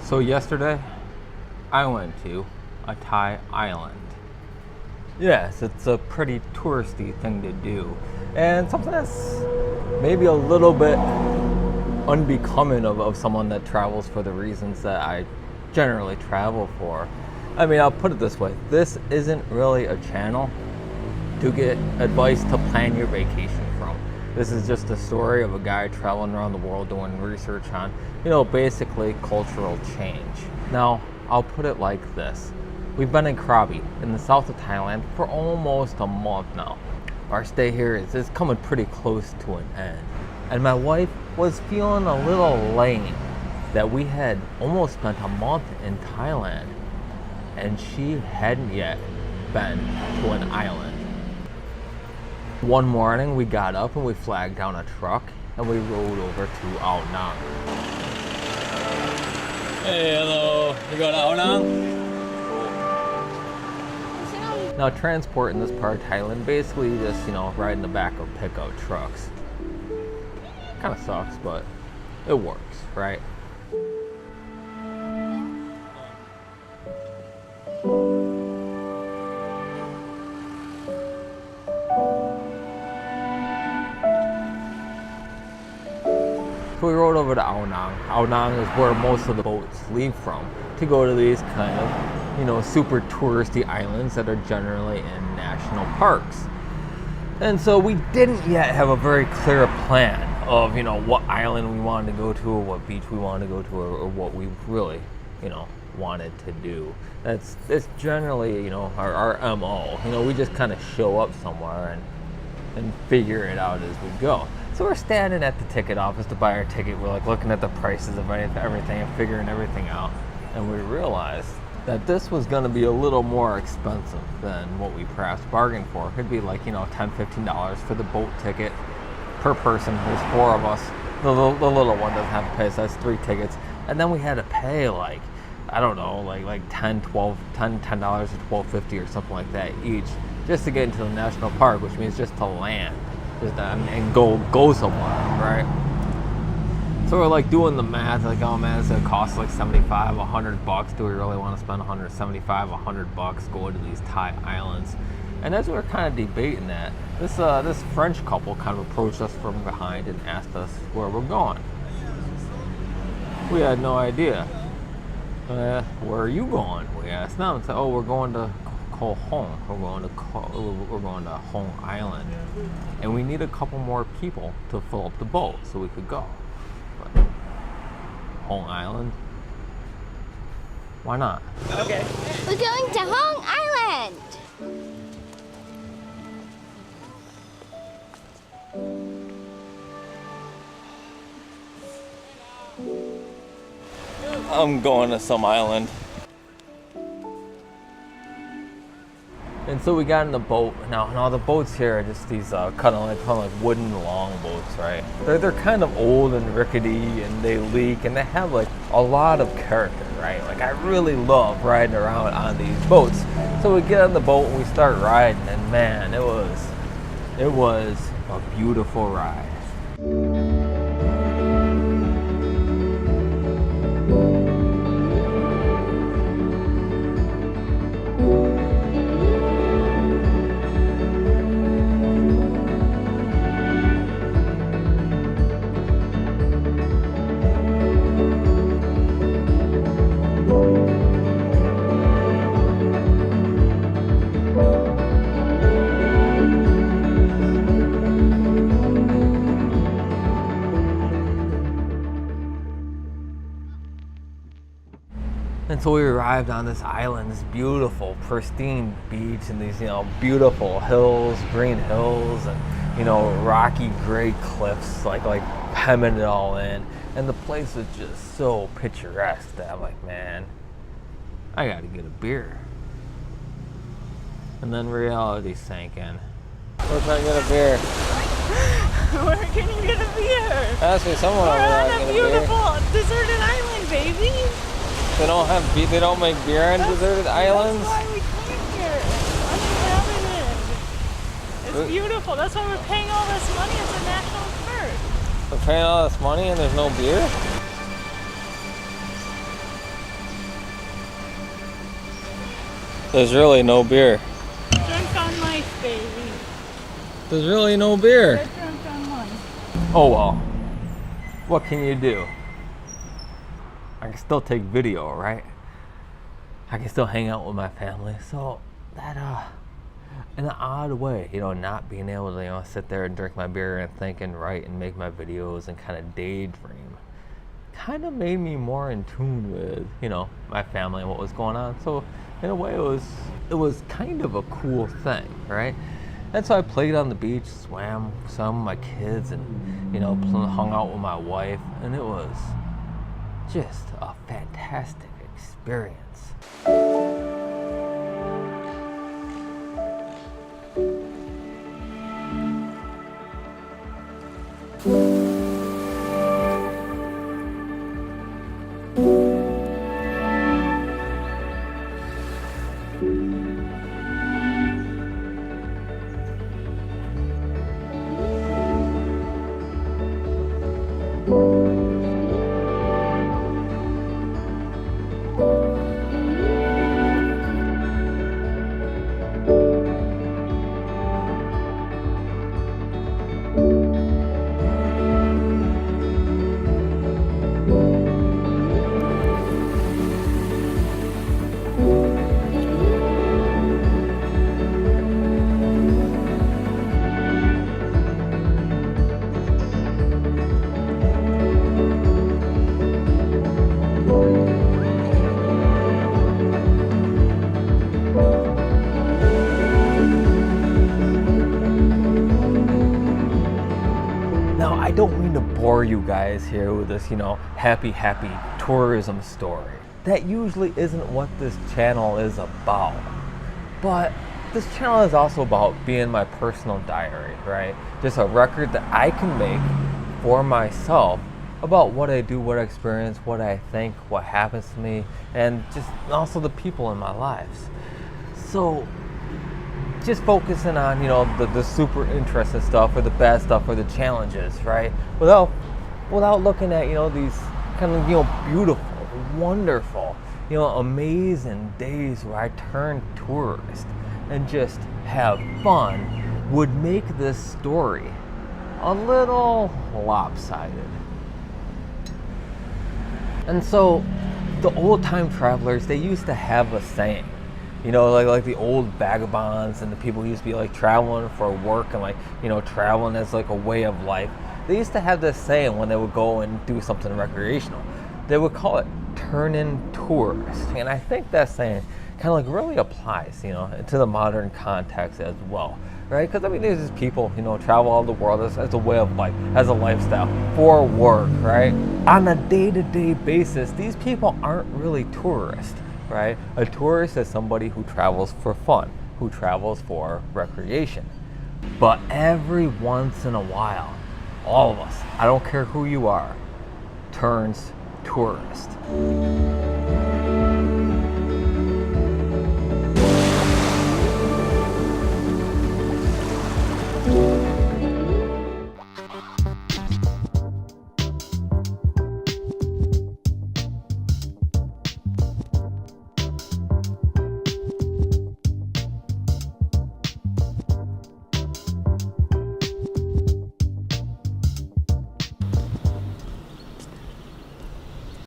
So yesterday, I went to a Thai island. Yes, it's a pretty touristy thing to do, and something that's maybe a little bit unbecoming of someone that travels for the reasons that I generally travel for. I mean, I'll put it this way. This isn't really a channel to get advice to plan your vacation from. This is just a story of a guy traveling around the world doing research on, basically cultural change. Now, I'll put it like this. We've been in Krabi in the south of Thailand for almost a month now. Our stay here is coming pretty close to an end. And my wife was feeling a little lame that we had almost spent a month in Thailand and she hadn't yet been to an island. One morning we got up and we flagged down a truck and we rode over to Koh Hong. Hey, hello. You go to Koh Hong? Now, transport in this part of Thailand, basically you just, ride in the back of pickup trucks. Kind of sucks, but it works, right? So we rode over to Koh Hong. Koh Hong is where most of the boats leave from to go to these kind of, super touristy islands that are generally in national parks. And so we didn't yet have a very clear plan of, what island we wanted to go to or what beach we wanted to go to or what we really, wanted to do. That's generally, our MO. We just kind of show up somewhere and figure it out as we go. So we're standing at the ticket office to buy our ticket. We're like looking at the prices of everything and figuring everything out. And we realized that this was going to be a little more expensive than what we perhaps bargained for. It could be like, $10, $15 for the boat ticket per person. There's 4 of us. The little one doesn't have to pay, so that's 3 tickets. And then we had to pay like $10 to $12.50 or something like that each just to get into the national park, which means just to land. And go somewhere, right? So we're like doing the math, like, oh man, it's gonna cost like $75, $100. Do we really want to spend $175, $100 going to these Thai islands? And as we were kind of debating that, this French couple kind of approached us from behind and asked us where we're going. We had no idea. Where are you going? We asked them and said, oh, we're going to Koh Hong. We're going to Hong Island, and we need a couple more people to fill up the boat so we could go. But Hong Island? Why not? Okay. We're going to Hong Island. I'm going to some island. And so we got in the boat. Now the boats here are just these kind of like wooden long boats, right? They're kind of old and rickety, and they leak, and they have like a lot of character, right? Like I really love riding around on these boats. So we get on the boat and we start riding, and man, it was a beautiful ride. And so we arrived on this island, this beautiful, pristine beach, and these, beautiful hills, green hills, and, rocky gray cliffs, like hemming it all in. And the place was just so picturesque that I'm like, man, I gotta get a beer. And then reality sank in. We're trying to get a beer. Where can you get a beer? Ask me someone over there. We're on a beautiful deserted island, baby. They don't make beer on deserted islands? That's why we came here. It's beautiful. That's why we're paying all this money. It's a national park. We're paying all this money and there's no beer? There's really no beer. Drunk on life, baby. There's really no beer. Get drunk on life. Oh well. What can you do? I can still take video, right? I can still hang out with my family. So that in an odd way, not being able to, sit there and drink my beer and think and write and make my videos and kind of daydream, kind of made me more in tune with, my family and what was going on. So in a way, it was kind of a cool thing, right? And so I played on the beach, swam some with my kids, and hung out with my wife, and it was just a fantastic experience. I don't mean to bore you guys here with this, happy tourism story. That usually isn't what this channel is about. But this channel is also about being my personal diary, right? Just a record that I can make for myself about what I do, what I experience, what I think, what happens to me, and just also the people in my lives. So just focusing on, the super interesting stuff or the bad stuff or the challenges, right? Without looking at, these kind of, beautiful, wonderful, amazing days where I turn tourist and just have fun would make this story a little lopsided. And so the old time travelers, they used to have a saying, like the old vagabonds and the people who used to be like traveling for work and traveling as like a way of life. They used to have this saying when they would go and do something recreational. They would call it turning tourist. And I think that saying kind of really applies, to the modern context as well, right? Because there's just people, travel all the world as a way of life, as a lifestyle, for work, right? On a day-to-day basis, these people aren't really tourists. Right? A tourist is somebody who travels for fun, who travels for recreation. But every once in a while, all of us, I don't care who you are, turns tourist.